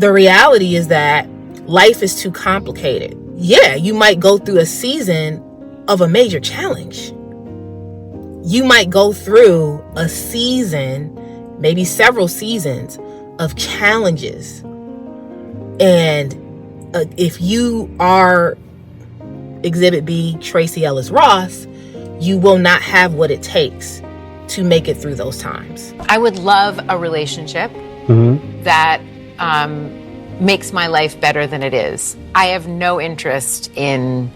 the reality is that life is too complicated. Yeah, you might go through a season of a major challenge. You might go through a season, maybe several seasons of challenges. And if you are Exhibit B, Tracee Ellis Ross, you will not have what it takes to make it through those times. I would love a relationship that makes my life better than it is. I have no interest in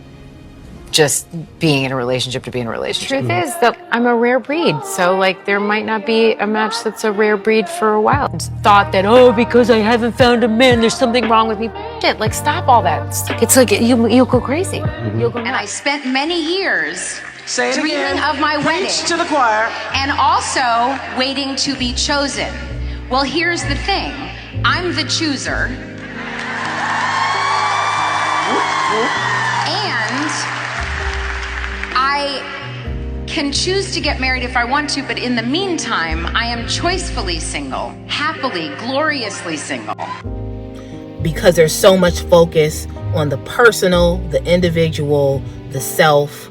just being in a relationship to be in a relationship. The truth is that I'm a rare breed, so like there might not be a match that's a rare breed for a while. It's thought that, oh, because I haven't found a man, there's something wrong with me. Shit, like stop all that stuff. It's like you'll go crazy. You'll go nuts. And I spent many years Say it dreaming again. of my wedding. Preach to the choir. And also waiting to be chosen. Well, here's the thing. I'm the chooser. And I can choose to get married if I want to, but in the meantime, I am choicefully single, happily, gloriously single. Because there's so much focus on the personal, the individual, the self,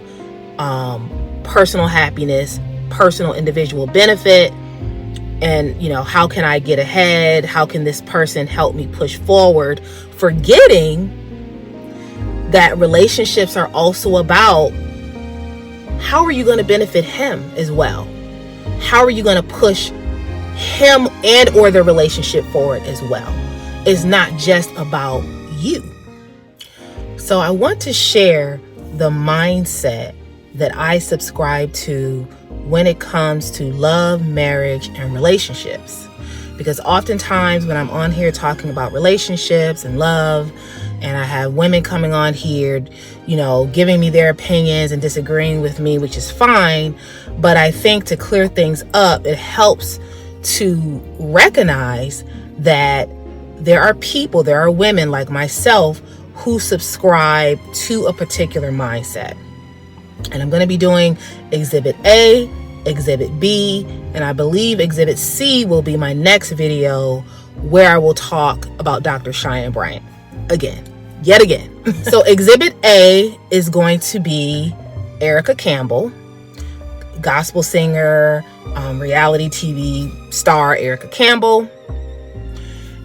personal happiness, personal individual benefit, and, you know, how can I get ahead? How can this person help me push forward? Forgetting that relationships are also about how are you going to benefit him as well? How are you going to push him and or the relationship forward as well? It's not just about you. So I want to share the mindset that I subscribe to when it comes to love, marriage, and relationships. Because oftentimes when I'm on here talking about relationships and love, and I have women coming on here, you know, giving me their opinions and disagreeing with me, which is fine. But I think to clear things up, it helps to recognize that there are people, there are women like myself who subscribe to a particular mindset. And I'm going to be doing Exhibit A, Exhibit B, and I believe Exhibit C will be my next video where I will talk about Dr. Cheyenne Bryant yet again. So Exhibit A is going to be Erica Campbell, gospel singer, reality TV star Erica Campbell.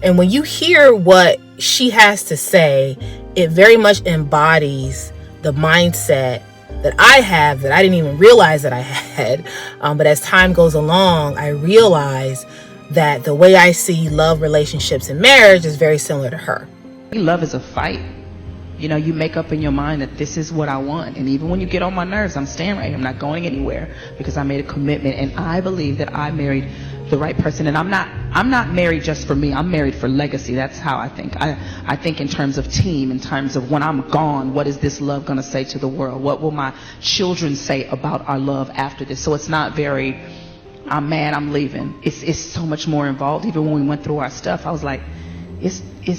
And when you hear what she has to say, it very much embodies the mindset that I have that I didn't even realize that I had. But as time goes along, I realize that the way I see love, relationships, and marriage is very similar to her. Love is a fight. You know, you make up in your mind that this is what I want. And even when you get on my nerves, I'm staying right here. I'm not going anywhere because I made a commitment. And I believe that I married the right person. And I'm not married just for me. I'm married for legacy. That's how I think. I think in terms of team, in terms of when I'm gone, what is this love going to say to the world? What will my children say about our love after this? So it's not very, I'm mad, I'm leaving. It's so much more involved. Even when we went through our stuff, I was like,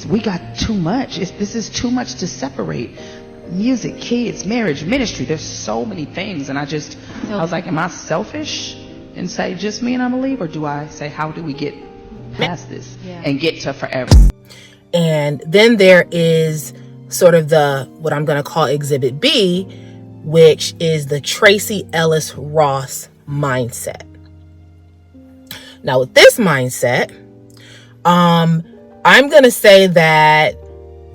we got too much. This is too much to separate. Music, kids, marriage, ministry. There's so many things. And I was like, am I selfish and say just me and I'm gonna leave? Or do I say, how do we get past this and get to forever? And then there is sort of what I'm going to call Exhibit B, which is the Tracee Ellis Ross mindset. Now with this mindset, I'm going to say that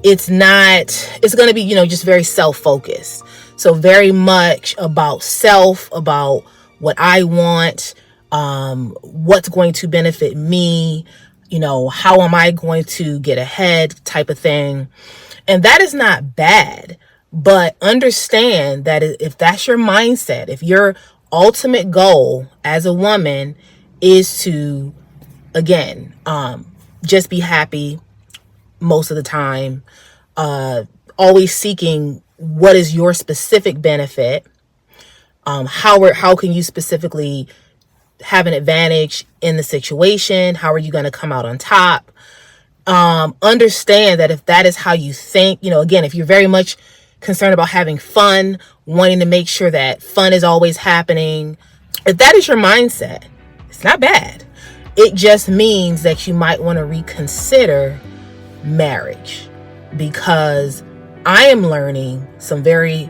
it's going to be, just very self-focused. So very much about self, about what I want, what's going to benefit me, how am I going to get ahead type of thing. And that is not bad, but understand that if that's your mindset, if your ultimate goal as a woman is to, again, just be happy most of the time, always seeking what is your specific benefit, how can you specifically have an advantage in the situation, how are you going to come out on top, understand that if that is how you think, again, if you're very much concerned about having fun, wanting to make sure that fun is always happening, if that is your mindset, it's not bad. It just means that you might want to reconsider marriage, because I am learning some very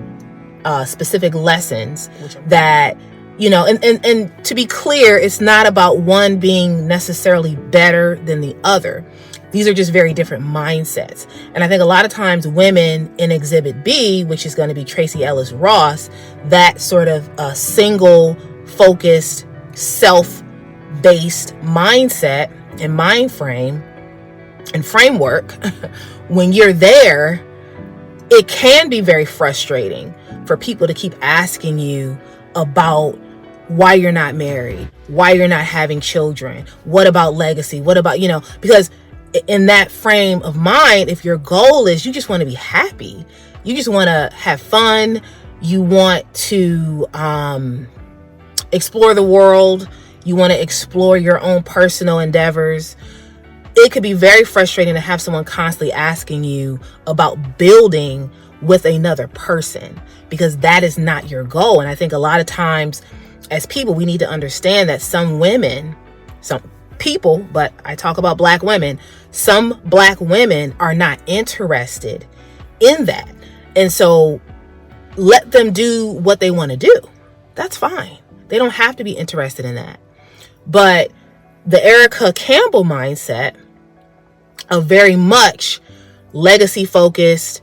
specific lessons that, and to be clear, it's not about one being necessarily better than the other. These are just very different mindsets. And I think a lot of times women in Exhibit B, which is going to be Tracee Ellis Ross, that sort of single focused, self-based mindset and mind frame and framework, when you're there, it can be very frustrating for people to keep asking you about why you're not married, why you're not having children, what about legacy, what about, because in that frame of mind, if your goal is you just want to be happy, you just want to have fun, you want to explore the world, you want to explore your own personal endeavors, it could be very frustrating to have someone constantly asking you about building with another person, because that is not your goal. And I think a lot of times as people, we need to understand that some people, but I talk about Black women, some Black women are not interested in that. And so let them do what they want to do. That's fine. They don't have to be interested in that. But the Erica Campbell mindset of very much legacy focused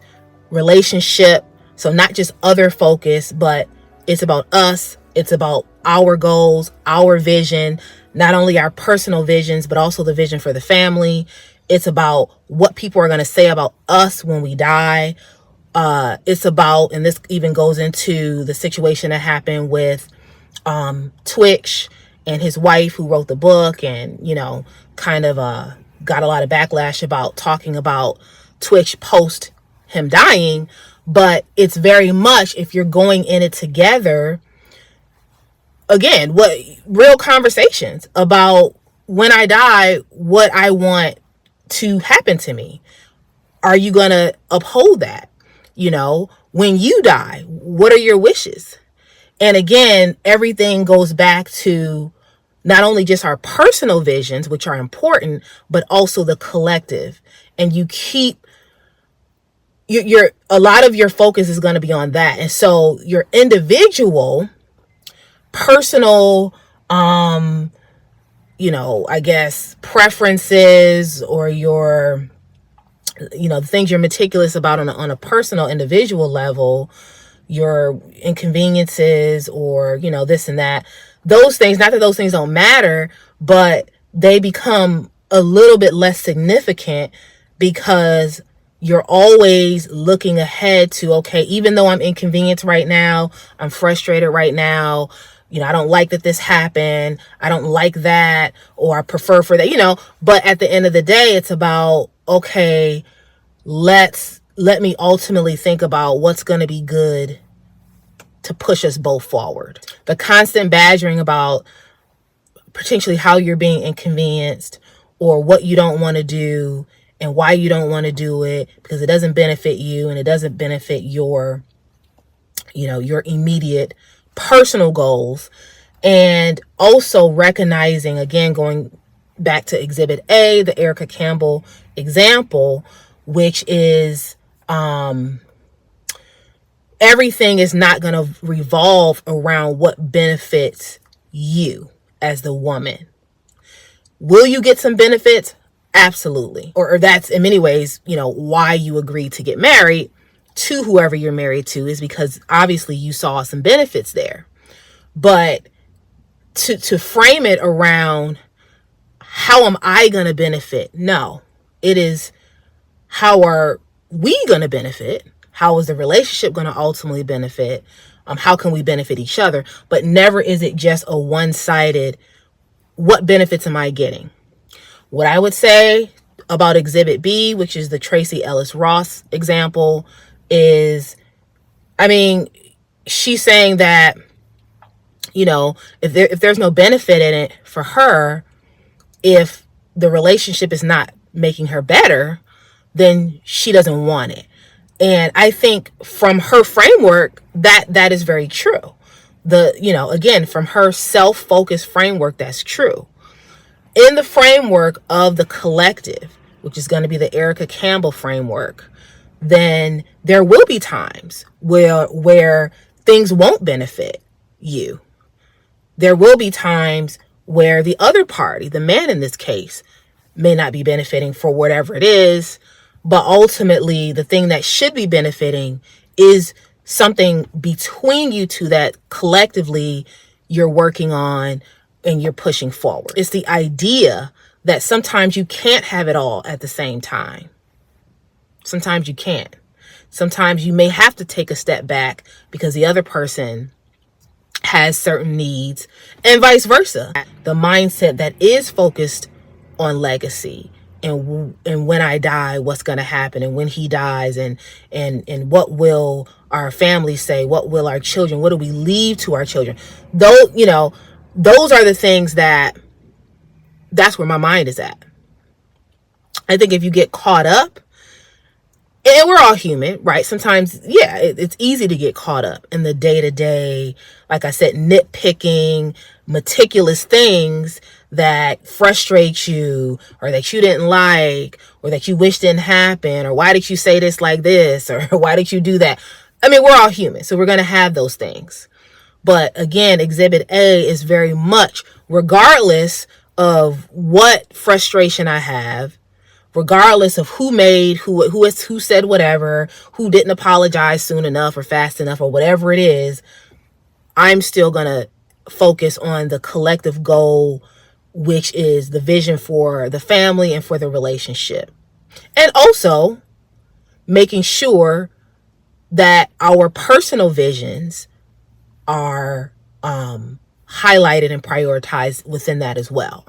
relationship, so not just other focused, but it's about us, it's about our goals, our vision, not only our personal visions, but also the vision for the family. It's about what people are going to say about us when we die. It's about, and this even goes into the situation that happened with Twitch and his wife who wrote the book, and, kind of got a lot of backlash about talking about Twitch post him dying. But it's very much, if you're going in it together, again, what real conversations about when I die, what I want to happen to me. Are you going to uphold that? When you die, what are your wishes? And again, everything goes back to not only just our personal visions, which are important, but also the collective. And you keep a lot of your focus is going to be on that. And so your individual personal, I guess preferences, or your, the things you're meticulous about on a personal individual level, your inconveniences, or, this and that, those things, not that those things don't matter, but they become a little bit less significant because you're always looking ahead to, okay, even though I'm inconvenienced right now, I'm frustrated right now, I don't like that this happened, I don't like that, or I prefer for that, but at the end of the day, it's about, okay, let me ultimately think about what's going to be good to push us both forward. The constant badgering about potentially how you're being inconvenienced, or what you don't want to do, and why you don't want to do it, because it doesn't benefit you and it doesn't benefit your, your immediate personal goals. And also recognizing, again, going back to Exhibit A, the Erica Campbell example, which is everything is not going to revolve around what benefits you as the woman. Will you get some benefits? Absolutely. Or that's in many ways, why you agreed to get married to whoever you're married to, is because obviously you saw some benefits there. But to frame it around how am I going to benefit? No, it is how are we going to benefit? How is the relationship going to ultimately benefit? How can we benefit each other? But never is it just a one-sided, what benefits am I getting? What I would say about Exhibit B, which is the Tracee Ellis Ross example, is, she's saying that, if there's no benefit in it for her, if the relationship is not making her better, then she doesn't want it. And I think from her framework, that is very true. Again, from her self-focused framework, that's true. In the framework of the collective, which is going to be the Erica Campbell framework, then there will be times where things won't benefit you. There will be times where the other party, the man in this case, may not be benefiting for whatever it is, but ultimately the thing that should be benefiting is something between you two that collectively you're working on and you're pushing forward. It's the idea that sometimes you can't have it all at the same time. Sometimes you can't. Sometimes you may have to take a step back because the other person has certain needs, and vice versa. The mindset that is focused on legacy and when I die, what's going to happen, and when he dies, and what will our family say, what will our children, what do we leave to our children? Those are the things that's where my mind is at. I think if you get caught up, and we're all human, right? Sometimes, yeah, it's easy to get caught up in the day-to-day, like I said, nitpicking, meticulous things that frustrate you, or that you didn't like, or that you wish didn't happen, or why did you say this like this, or why did you do that? I mean, we're all human, so we're going to have those things. But again, Exhibit A is very much, regardless of what frustration I have, regardless of who said whatever, who didn't apologize soon enough or fast enough or whatever it is, I'm still going to focus on the collective goal, which is the vision for the family and for the relationship. And also making sure that our personal visions are highlighted and prioritized within that as well.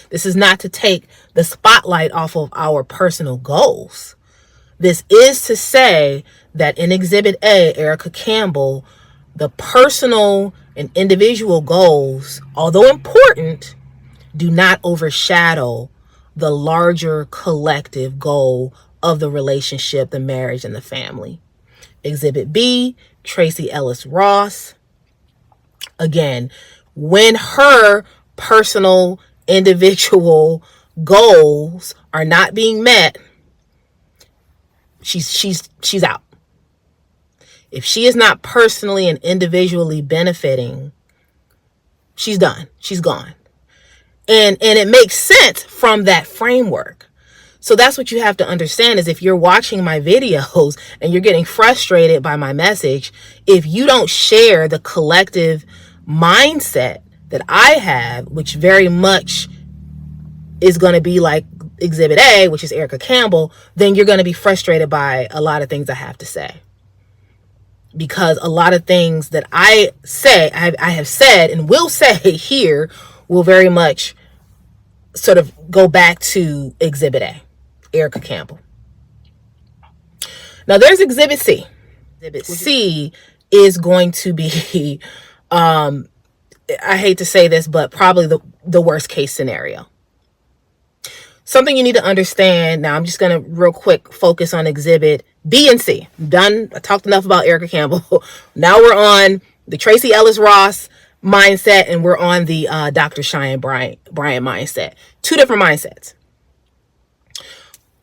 This is not to take the spotlight off of our personal goals. This is to say that in Exhibit A, Erica Campbell, the personal and individual goals, although important, do not overshadow the larger collective goal of the relationship, the marriage, and the family. Exhibit B, Tracee Ellis Ross. Again, when her personal, individual goals are not being met, she's out. If she is not personally and individually benefiting, she's done. She's gone. And it makes sense from that framework. So that's what you have to understand, is if you're watching my videos and you're getting frustrated by my message, if you don't share the collective mindset that I have, which very much is going to be like Exhibit A, which is Erica Campbell, then you're going to be frustrated by a lot of things I have to say. Because a lot of things that I have said and will say here will very much sort of go back to Exhibit A, Erica Campbell. Now there's Exhibit C. Exhibit C is going to be, I hate to say this, but probably the worst case scenario. Something you need to understand. Now I'm just going to real quick focus on Exhibit B and C. I'm done. I talked enough about Erica Campbell. Now we're on the Tracee Ellis Ross mindset, and we're on the Dr. Cheyenne Bryant mindset. Two different mindsets.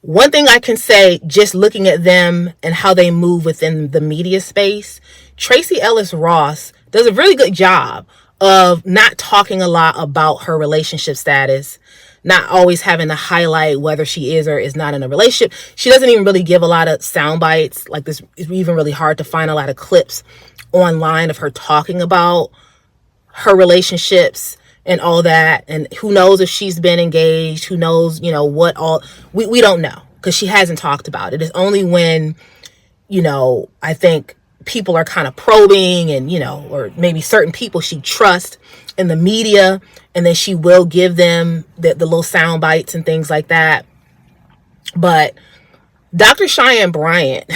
One thing I can say, just looking at them and how they move within the media space, Tracee Ellis Ross does a really good job of not talking a lot about her relationship status, not always having to highlight whether she is or is not in a relationship. She doesn't even really give a lot of sound bites. Like this, it's even really hard to find a lot of clips online of her talking about her relationships and all that. And who knows if she's been engaged, who knows, what all, we don't know, because she hasn't talked about it. It's only when, I think people are kind of probing and, or maybe certain people she trusts in the media, and then she will give them the little sound bites and things like that. But Dr. Cheyenne Bryant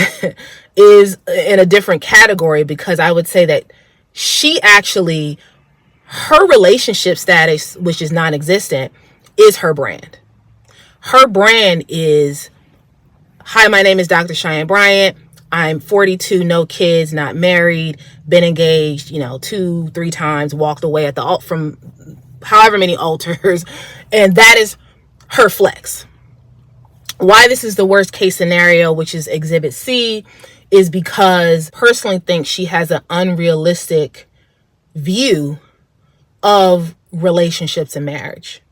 is in a different category, because I would say that she actually, her relationship status, which is non-existent, is her brand. Her brand is, hi, my name is Dr. Cheyenne Bryant. I'm 42, no kids, not married, been engaged, 2-3 times, walked away at the from however many altars. And that is her flex. Why this is the worst case scenario, which is Exhibit C, is because I personally think she has an unrealistic view of relationships and marriage.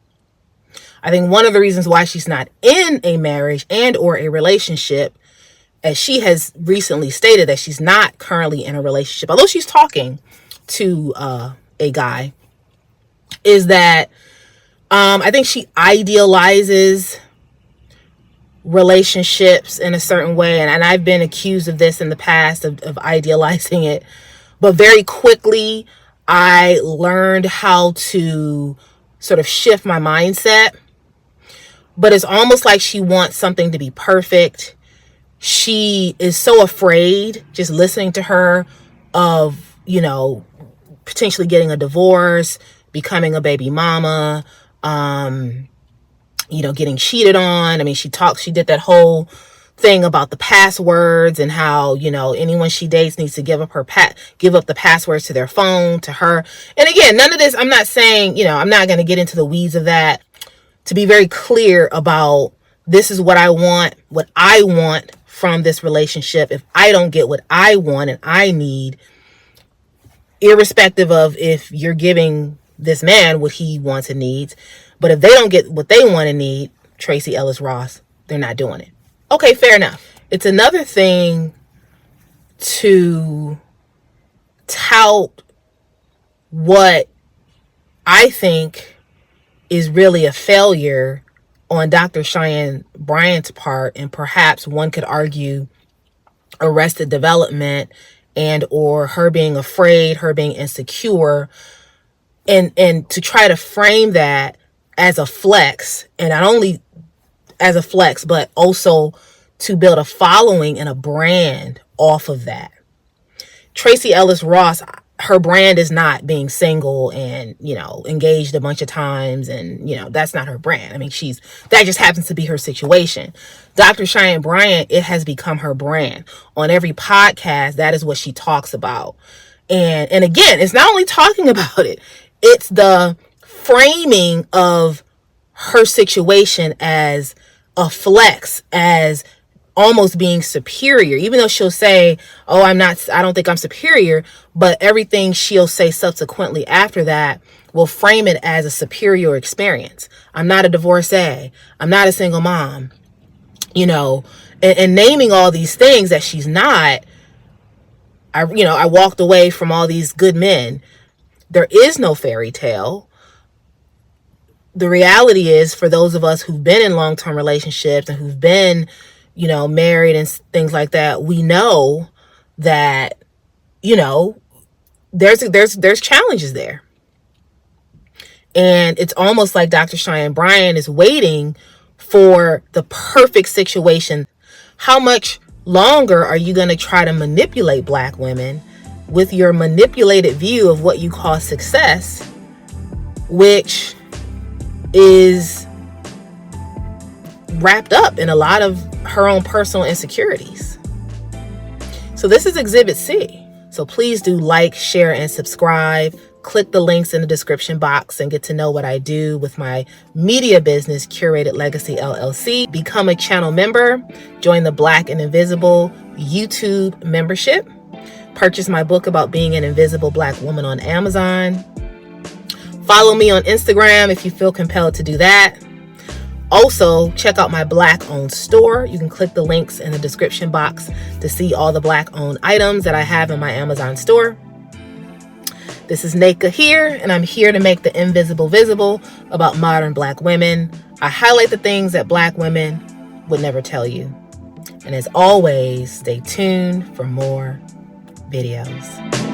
I think one of the reasons why she's not in a marriage and or a relationship, as she has recently stated that she's not currently in a relationship, although she's talking to a guy, is that I think she idealizes relationships in a certain way. And I've been accused of this in the past, of idealizing it. But very quickly, I learned how to sort of shift my mindset. But it's almost like she wants something to be perfect. She is so afraid, just listening to her, of, you know, potentially getting a divorce, becoming a baby mama, you know, getting cheated on. I mean, she did that whole thing about the passwords and how, you know, anyone she dates needs to give up the passwords to their phone, to her. And again, none of this, I'm not saying, you know, I'm not going to get into the weeds of that. To be very clear about, this is what I want from this relationship. If I don't get what I want and I need, irrespective of if you're giving this man what he wants and needs, but if they don't get what they want and need, Tracee Ellis Ross, they're not doing it. Okay, fair enough. It's another thing to tout what I think is really a failure on Dr. Cheyenne Bryant's part, and perhaps one could argue Arrested Development, and or her being afraid, her being insecure, and to try to frame that as a flex, and not only as a flex, but also to build a following and a brand off of that. Tracee Ellis Ross, her brand is not being single and, you know, engaged a bunch of times, and, you know, that's not her brand. I mean, that just happens to be her situation. Dr. Cheyenne Bryant, it has become her brand. On every podcast, that is what she talks about. And again, it's not only talking about it, it's the framing of her situation as a flex, as almost being superior, even though she'll say, oh, I don't think I'm superior, but everything she'll say subsequently after that will frame it as a superior experience. I'm not a divorcee. I'm not a single mom, you know, and naming all these things that she's not. I walked away from all these good men. There is no fairy tale. The reality is, for those of us who've been in long-term relationships and who've been, you know, married and things like that, we know that, you know, there's challenges there. And it's almost like Dr. Cheyenne Bryant is waiting for the perfect situation. How much longer are you going to try to manipulate Black women with your manipulated view of what you call success, which is wrapped up in a lot of her own personal insecurities? So this is Exhibit C. So please do like, share, and subscribe. Click the links in the description box and get to know what I do with my media business, Curated Legacy LLC. Become a channel member. Join the Black and Invisible YouTube membership. Purchase my book about being an invisible Black woman on Amazon. Follow me on Instagram if you feel compelled to do that. Also, check out my Black-owned store. You can click the links in the description box to see all the Black-owned items that I have in my Amazon store. This is Neka here, and I'm here to make the invisible visible about modern Black women. I highlight the things that Black women would never tell you. And as always, stay tuned for more videos.